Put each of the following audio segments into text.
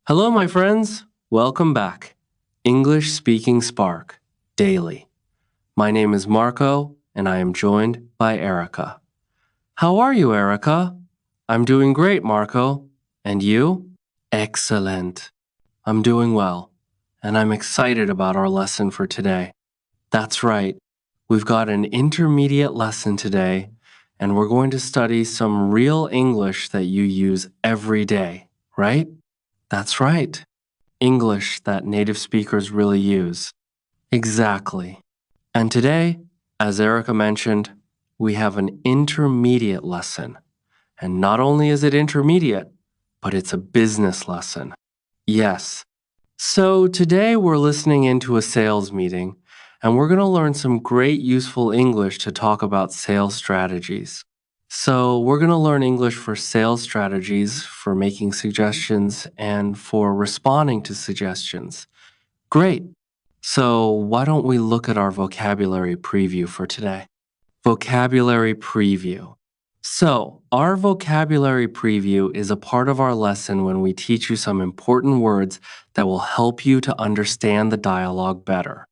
Hello, my friends. Welcome back. English Speaking Spark Daily. My name is Marco, and I am joined by Erica. How are you, Erica? I'm doing great, Marco. And you? Excellent. I'm doing well, and I'm excited about our lesson for today. That's right. We've got an intermediate lesson today, and we're going to study some real English that you use every day, right? That's right. English that native speakers really use. Exactly. And today, as Erica mentioned, we have an intermediate lesson. And not only is it intermediate, but it's a business lesson. Yes. So today we're listening into a sales meeting, and we're going to learn some great useful English to talk about sales strategies. So, we're going to learn English for sales strategies, for making suggestions, and for responding to suggestions. Great. So, why don't we look at our vocabulary preview for today? Vocabulary preview. So, our vocabulary preview is a part of our lesson when we teach you some important words that will help you to understand the dialogue better.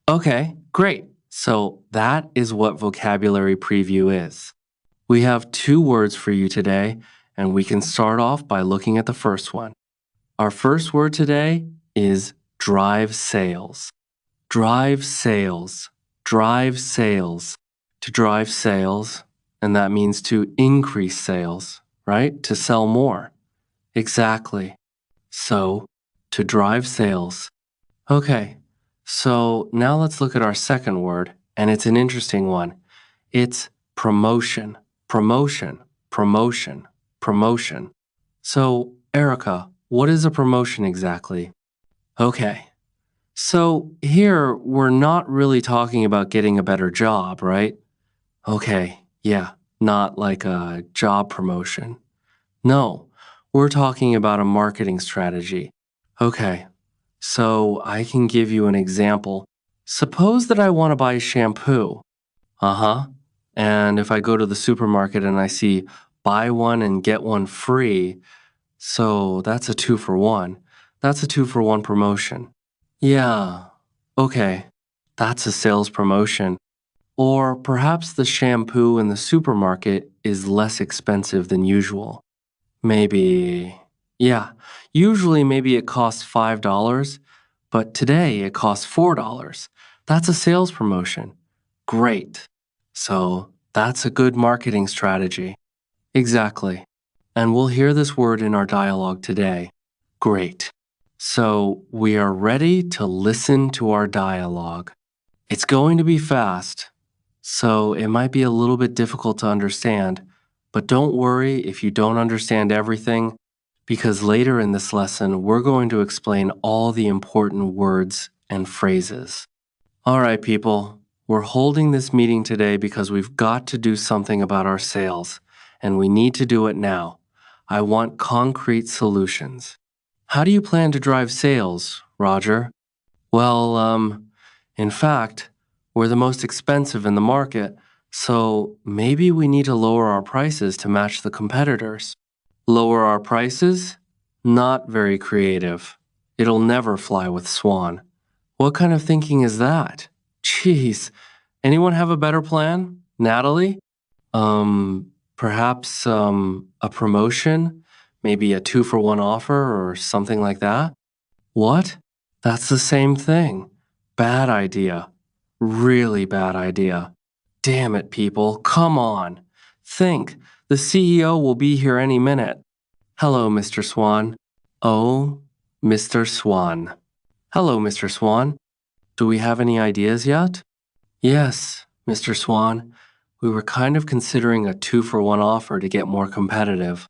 Okay, great. So, that is what vocabulary preview is. We have two words for you today, and we can start off by looking at the first one. Our first word today is drive sales. Drive sales. Drive sales. To drive sales, and that means to increase sales, right? To sell more. Exactly. So, to drive sales. Okay, so now let's look at our second word, and it's an interesting one. It's promotion. Promotion, promotion, promotion. So, Erica, what is a promotion exactly? Okay, so here we're not really talking about getting a better job, right? Okay, yeah, not like a job promotion. No, we're talking about a marketing strategy. Okay, so I can give you an example. Suppose that I want to buy shampoo. Uh huh. And if I go to the supermarket and I see buy one and get one free, so that's a two for one. That's a two for one promotion. Yeah, okay. That's a sales promotion. Or perhaps the shampoo in the supermarket is less expensive than usual. Maybe, yeah, usually maybe it costs $5, but today it costs $4. That's a sales promotion. Great. So that's a good marketing strategy. Exactly. And we'll hear this word in our dialogue today. Great. So we are ready to listen to our dialogue. It's going to be fast, so it might be a little bit difficult to understand, but don't worry if you don't understand everything, because later in this lesson, we're going to explain all the important words and phrases. All right, people, we're holding this meeting today because we've got to do something about our sales, and we need to do it now. I want concrete solutions. How do you plan to drive sales, Roger? Well, in fact, we're the most expensive in the market, so maybe we need to lower our prices to match the competitors. Lower our prices? Not very creative. It'll never fly with Swan. What kind of thinking is that? Jeez, anyone have a better plan? Natalie? Perhaps a promotion? Maybe a two for one offer or something like that? What? That's the same thing. Bad idea. Really bad idea. Damn it, people, come on. Think, the CEO will be here any minute. Hello, Mr. Swan. Oh, Mr. Swan. Hello, Mr. Swan. Do we have any ideas yet? Yes, Mr. Swan. We were kind of considering a two for one offer to get more competitive.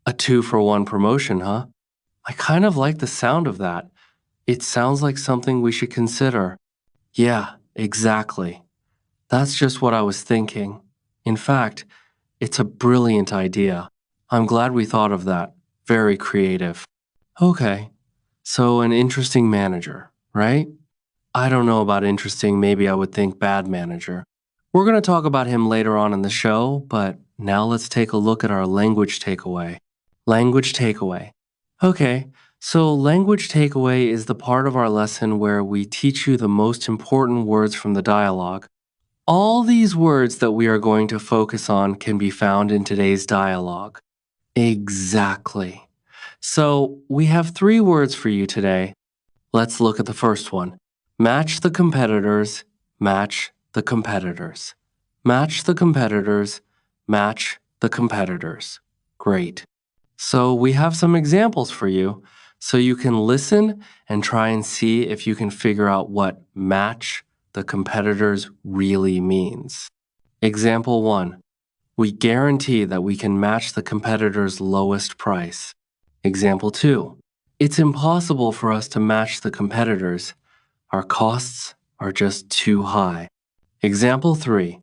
A two for one promotion, huh? I kind of like the sound of that. It sounds like something we should consider. Yeah, exactly. That's just what I was thinking. In fact, it's a brilliant idea. I'm glad we thought of that. Very creative. Okay, so an interesting manager, right? I don't know about interesting, maybe I would think bad manager. We're going to talk about him later on in the show, but now let's take a look at our language takeaway. Language takeaway. Okay, So, language takeaway is the part of our lesson where we teach you the most important words from the dialogue. All these words that we are going to focus on can be found in today's dialogue. Exactly. So, we have three words for you today. Let's look at the first one. Match the competitors, match the competitors. Match the competitors, match the competitors. Great. So we have some examples for you so you can listen and try and see if you can figure out what match the competitors really means. Example 1. We guarantee that we can match the competitor's lowest price. Example 2. It's impossible for us to match the competitors. Our costs are just too high. Example 3.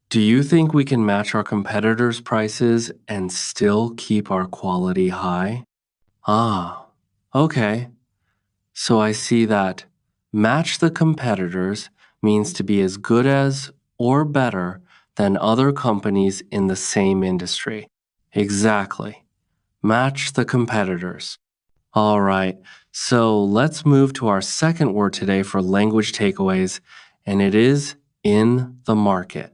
Do you think we can match our competitors' prices and still keep our quality high? Ah, okay. So I see that match the competitors means to be as good as or better than other companies in the same industry. Exactly. Match the competitors. All right, so let's move to our second word today for language takeaways, and it is in the market.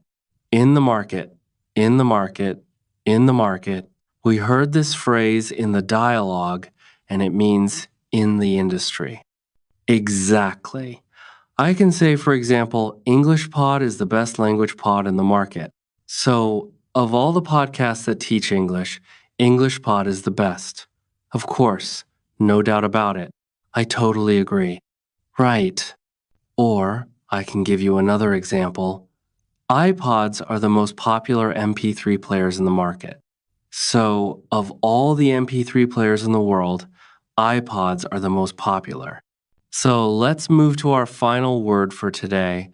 In the market, in the market, in the market. We heard this phrase in the dialogue, and it means in the industry. Exactly. I can say, for example, English Pod is the best language pod in the market. So, of all the podcasts that teach English, English Pod is the best. Of course, no doubt about it. I totally agree. Right. Or I can give you another example. iPods are the most popular MP3 players in the market. So, of all the MP3 players in the world, iPods are the most popular. So, let's move to our final word for today,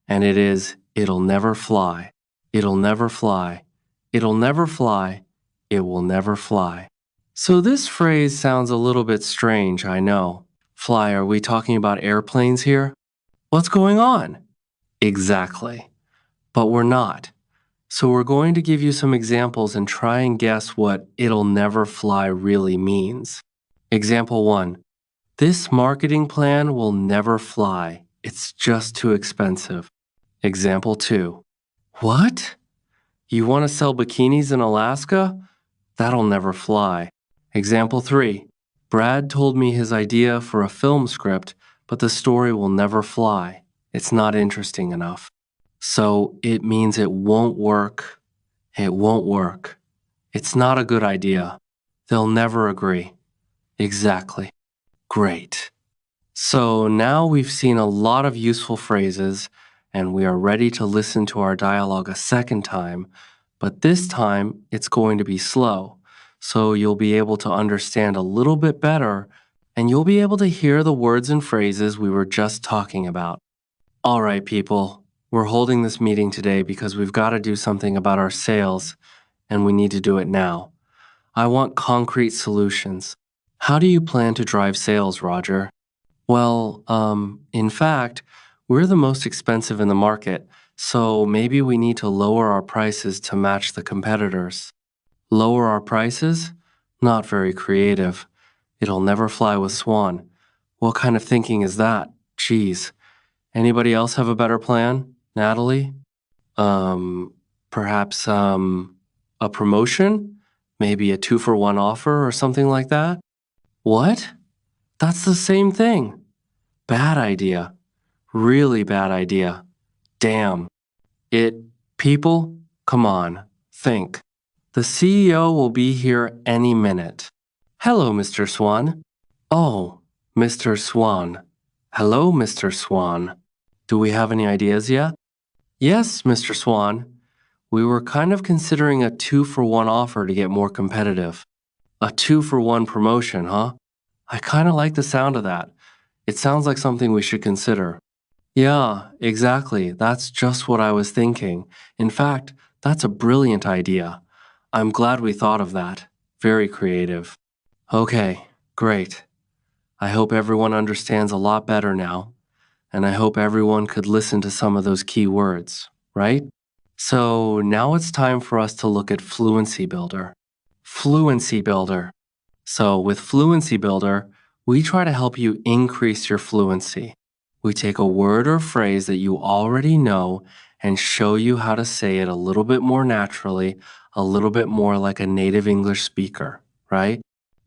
and it is it'll never fly. It'll never fly. It'll never fly. It will never fly. So, this phrase sounds a little bit strange, I know. Fly, are we talking about airplanes here? What's going on? Exactly. But we're not. So we're going to give you some examples and try and guess what it'll never fly really means. Example 1. This marketing plan will never fly. It's just too expensive. Example 2. What? You want to sell bikinis in Alaska? That'll never fly. Example 3. Brad told me his idea for a film script, but the story will never fly. It's not interesting enough. So it means it won't work. It won't work. It's not a good idea. They'll never agree. Exactly. Great. So now we've seen a lot of useful phrases, and we are ready to listen to our dialogue a second time, but this time it's going to be slow, so you'll be able to understand a little bit better, and you'll be able to hear the words and phrases we were just talking about. All right, people, we're holding this meeting today because we've got to do something about our sales, and we need to do it now. I want concrete solutions. How do you plan to drive sales, Roger? Well, in fact, we're the most expensive in the market, so maybe we need to lower our prices to match the competitors. Lower our prices? Not very creative. It'll never fly with Swan. What kind of thinking is that? Geez. Anybody else have a better plan? Natalie? Um, perhaps, a promotion? Maybe a 2-for-1 offer or something like that? What? That's the same thing. Bad idea. Really bad idea. Damn. People, come on, think. The CEO will be here any minute. Hello, Mr. Swan. Oh, Mr. Swan. Hello, Mr. Swan. Do we have any ideas yet? Yes, Mr. Swan. We were kind of considering a 2-for-1 offer to get more competitive. A 2-for-1 promotion, huh? I kind of like the sound of that. It sounds like something we should consider. Yeah, exactly. That's just what I was thinking. In fact, that's a brilliant idea. I'm glad we thought of that. Very creative. Okay, great. I hope everyone understands a lot better now, and I hope everyone could listen to some of those key words, right? So now it's time for us to look at Fluency Builder. Fluency Builder. So with Fluency Builder, We try to help you increase your fluency. We take a word or phrase that you already know and show you how to say it a little bit more naturally, a little bit more like a native English speaker, right?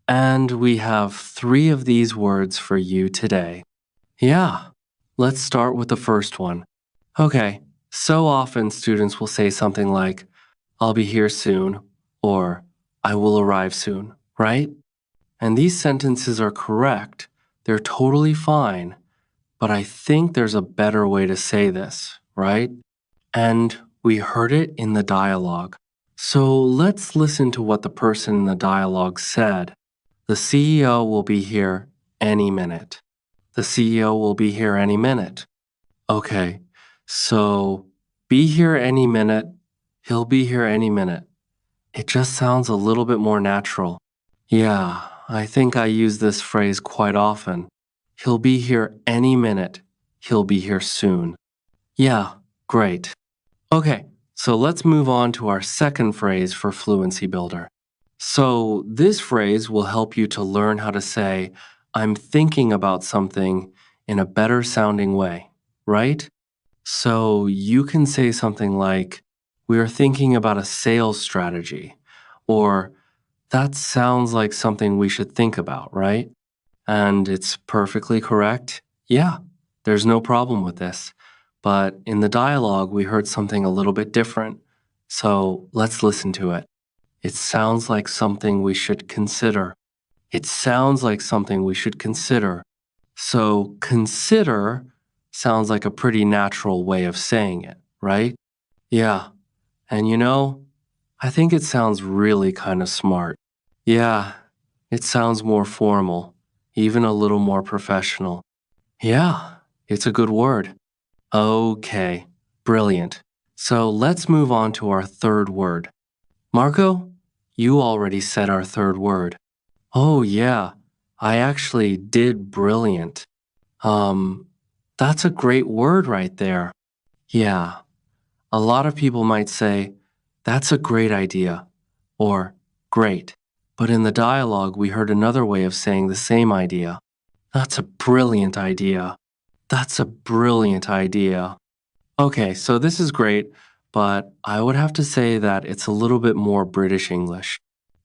And we have 3 of these words for you today. Yeah, let's start with the first one. Okay, so often students will say something like, I'll be here soon, or I will arrive soon, right? And these sentences are correct. They're totally fine. But I think there's a better way to say this, right? And we heard it in the dialogue. So let's listen to what the person in the dialogue said. The CEO will be here any minute. The CEO will be here any minute. Okay, so be here any minute. He'll be here any minute. It just sounds a little bit more natural. Yeah, I think I use this phrase quite often. He'll be here any minute. He'll be here soon. Yeah, great. Okay, so let's move on to our second phrase for Fluency Builder. So this phrase will help you to learn how to say, I'm thinking about something in a better sounding way, right? So you can say something like, we are thinking about a sales strategy, or that sounds like something we should think about, right? And it's perfectly correct. Yeah, there's no problem with this. But in the dialogue, we heard something a little bit different. So let's listen to it. It sounds like something we should consider. It sounds like something we should consider. So consider sounds like a pretty natural way of saying it, right? Yeah. And I think it sounds really kind of smart. Yeah, it sounds more formal, even a little more professional. Yeah, it's a good word. Okay, brilliant. So let's move on to our third word. Marco, you already said our third word. Oh, yeah, I actually did brilliant. Um, that's a great word right there. Yeah, a lot of people might say, that's a great idea, or great. But in the dialogue, we heard another way of saying the same idea. That's a brilliant idea. That's a brilliant idea. Okay, so this is great, but I would have to say that it's a little bit more British English.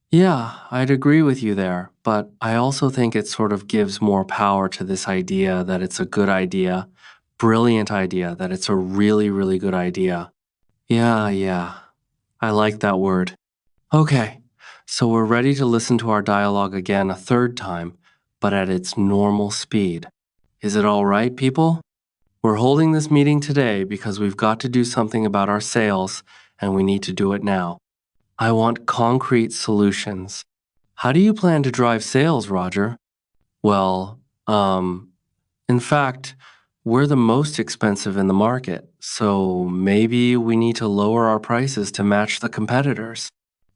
Yeah, I'd agree with you there, but I also think it sort of gives more power to this idea that it's a good idea, brilliant idea, that it's a really, really good idea. Yeah, I like that word. Okay, so we're ready to listen to our dialogue again a third time, but at its normal speed. Is it all right, people? We're holding this meeting today because we've got to do something about our sales, and we need to do it now. I want concrete solutions. How do you plan to drive sales, Roger? Well, in fact, we're the most expensive in the market, so maybe we need to lower our prices to match the competitors.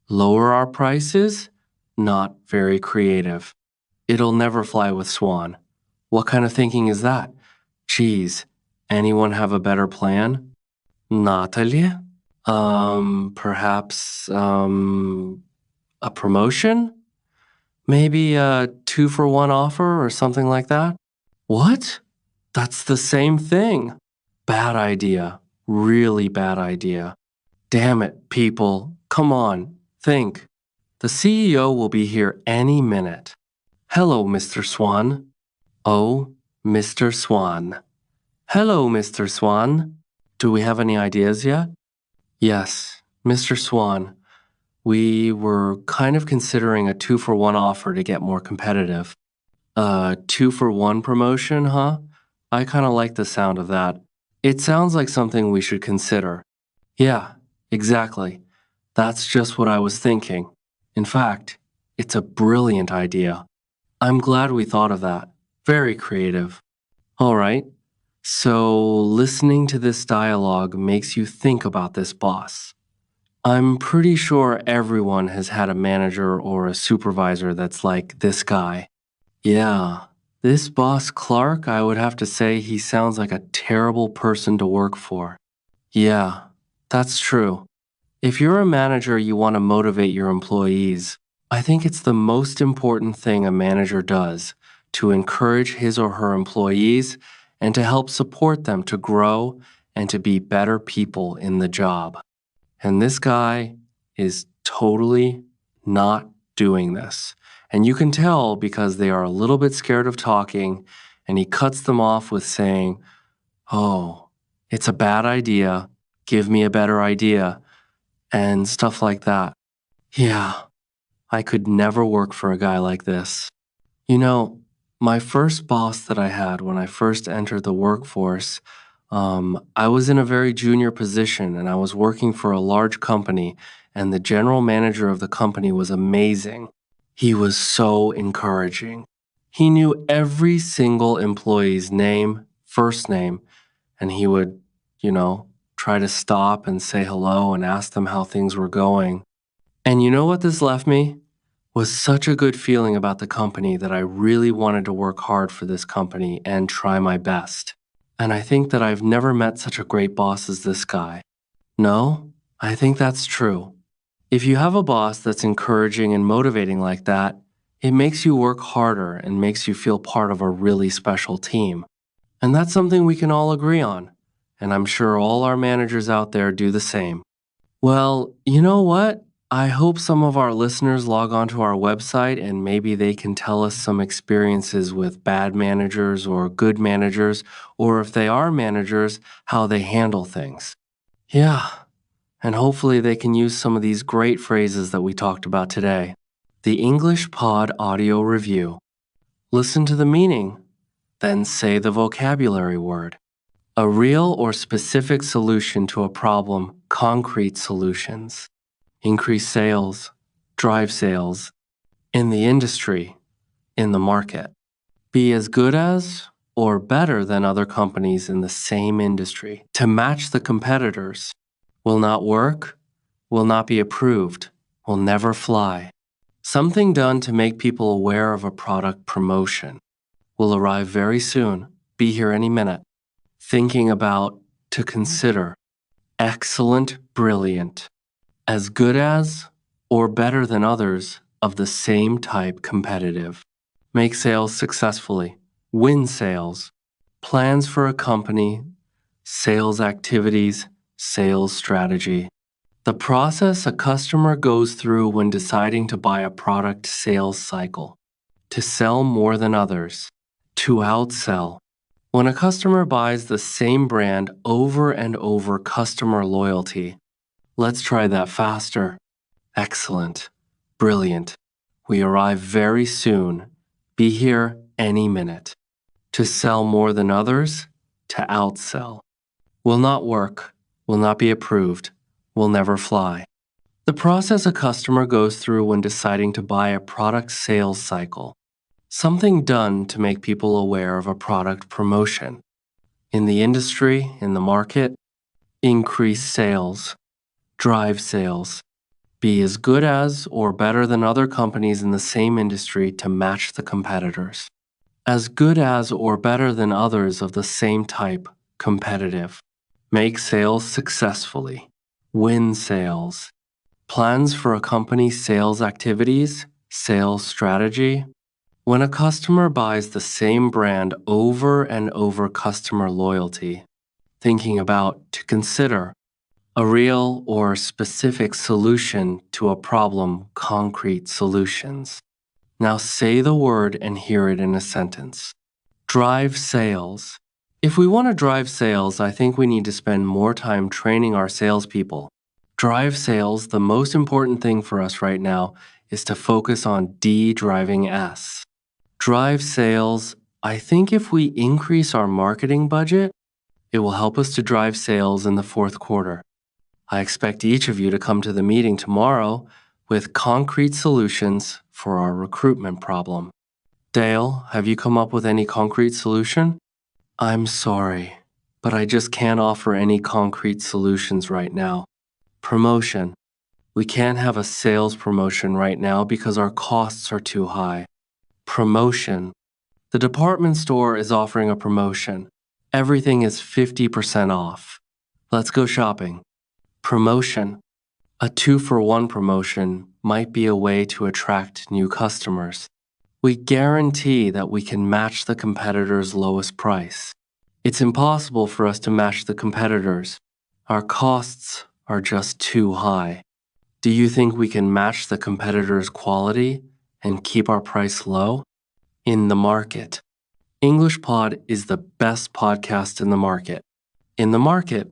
Lower our prices? Not very creative. It'll never fly with Swan. What kind of thinking is that? Geez, anyone have a better plan? Natalie? Perhaps, a promotion? Maybe a 2-for-1 offer or something like that? What? That's the same thing. Bad idea. Really bad idea. Damn it, people. Come on, think. The CEO will be here any minute. Hello, Mr. Swan. Oh, Mr. Swan. Hello, Mr. Swan. Do we have any ideas yet? Yes, Mr. Swan. We were kind of considering a 2-for-1 offer to get more competitive. A 2-for-1 promotion, huh? I kind of like the sound of that. It sounds like something we should consider. Yeah, exactly. That's just what I was thinking. In fact, it's a brilliant idea. I'm glad we thought of that. Very creative. All right. So, listening to this dialogue makes you think about this boss. I'm pretty sure everyone has had a manager or a supervisor that's like this guy. Yeah, this boss Clark, I would have to say he sounds like a terrible person to work for. Yeah, that's true. If you're a manager, you want to motivate your employees. I think it's the most important thing a manager does, to encourage his or her employees and to help support them to grow and to be better people in the job. And this guy is totally not doing this. And you can tell because they are a little bit scared of talking, and he cuts them off with saying, "Oh, it's a bad idea. Give me a better idea," and stuff like that. Yeah, I could never work for a guy like this. You know, my first boss that I had when I first entered the workforce, I was in a very junior position and I was working for a large company, and the general manager of the company was amazing. He was so encouraging. He knew every single employee's name, first name, and he would, you know, try to stop and say hello and ask them how things were going. And you know what this left me? Was such a good feeling about the company that I really wanted to work hard for this company and try my best. And I think that I've never met such a great boss as this guy. No, I think that's true. If you have a boss that's encouraging and motivating like that, it makes you work harder and makes you feel part of a really special team. And that's something we can all agree on. And I'm sure all our managers out there do the same. Well, you know what? I hope some of our listeners log onto our website and maybe they can tell us some experiences with bad managers or good managers, or if they are managers, how they handle things. Yeah, and hopefully they can use some of these great phrases that we talked about today. The English Pod Audio Review. Listen to the meaning, then say the vocabulary word. A real or specific solution to a problem, concrete solutions. Increase sales, drive sales, in the industry, in the market. Be as good as or better than other companies in the same industry. To match the competitors. Will not work, will not be approved, will never fly. Something done to make people aware of a product promotion. Will arrive very soon, be here any minute. Thinking about, to consider. Excellent, brilliant. As good as or better than others of the same type competitive. Make sales successfully. Win sales. Plans for a company. Sales activities. Sales strategy. The process a customer goes through when deciding to buy a product sales cycle. To sell more than others. To outsell. When a customer buys the same brand over and over, customer loyalty. Let's try that faster. Excellent. Brilliant. We arrive very soon. Be here any minute. To sell more than others. To outsell. Will not work. Will not be approved. Will never fly. The process a customer goes through when deciding to buy a product sales cycle. Something done to make people aware of a product promotion. In the industry, in the market. Increase sales. Drive sales. Be as good as or better than other companies in the same industry to match the competitors. As good as or better than others of the same type, competitive. Make sales successfully. Win sales. Plans for a company's sales activities, sales strategy. When a customer buys the same brand over and over, customer loyalty. Thinking about, to consider. A real or specific solution to a problem, concrete solutions. Now say the word and hear it in a sentence. Drive sales. If we want to drive sales, I think we need to spend more time training our salespeople. Drive sales, the most important thing for us right now is to focus on D driving S. Drive sales, I think if we increase our marketing budget, it will help us to drive sales in the fourth quarter. I expect each of you to come to the meeting tomorrow with concrete solutions for our recruitment problem. Dale, have you come up with any concrete solution? I'm sorry, but I just can't offer any concrete solutions right now. Promotion. We can't have a sales promotion right now because our costs are too high. Promotion. The department store is offering a promotion. Everything is 50% off. Let's go shopping. Promotion. A 2-for-1 promotion might be a way to attract new customers. We guarantee that we can match the competitor's lowest price. It's impossible for us to match the competitors. Our costs are just too high. Do you think we can match the competitor's quality and keep our price low? In the market. English Pod is the best podcast in the market. In the market,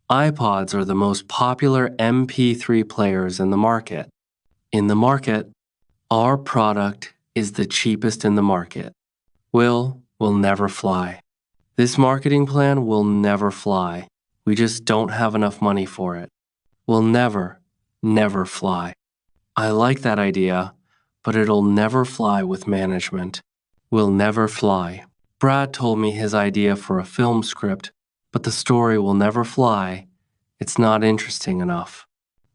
iPods are the most popular MP3 players in the market. In the market, our product is the cheapest in the market. Will never fly. This marketing plan will never fly. We just don't have enough money for it. Will never fly. I like that idea, but it'll never fly with management. Will never fly. Brad told me his idea for a film script, but the story will never fly. It's not interesting enough.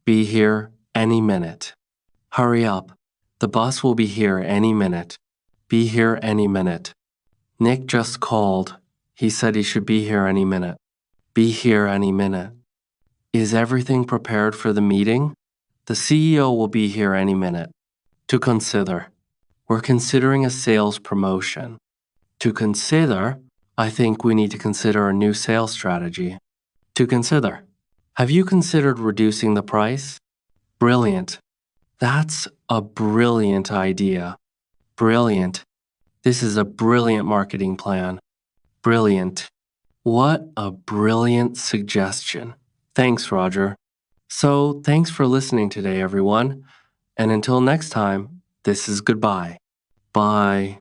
Be here any minute. Hurry up. The bus will be here any minute. Be here any minute. Nick just called. He said he should be here any minute. Be here any minute. Is everything prepared for the meeting? The CEO will be here any minute. To consider. We're considering a sales promotion. To consider, I think we need to consider a new sales strategy. To consider. Have you considered reducing the price? Brilliant. That's a brilliant idea. Brilliant. This is a brilliant marketing plan. Brilliant. What a brilliant suggestion. Thanks, Roger. So, thanks for listening today, everyone. And until next time, this is goodbye. Bye.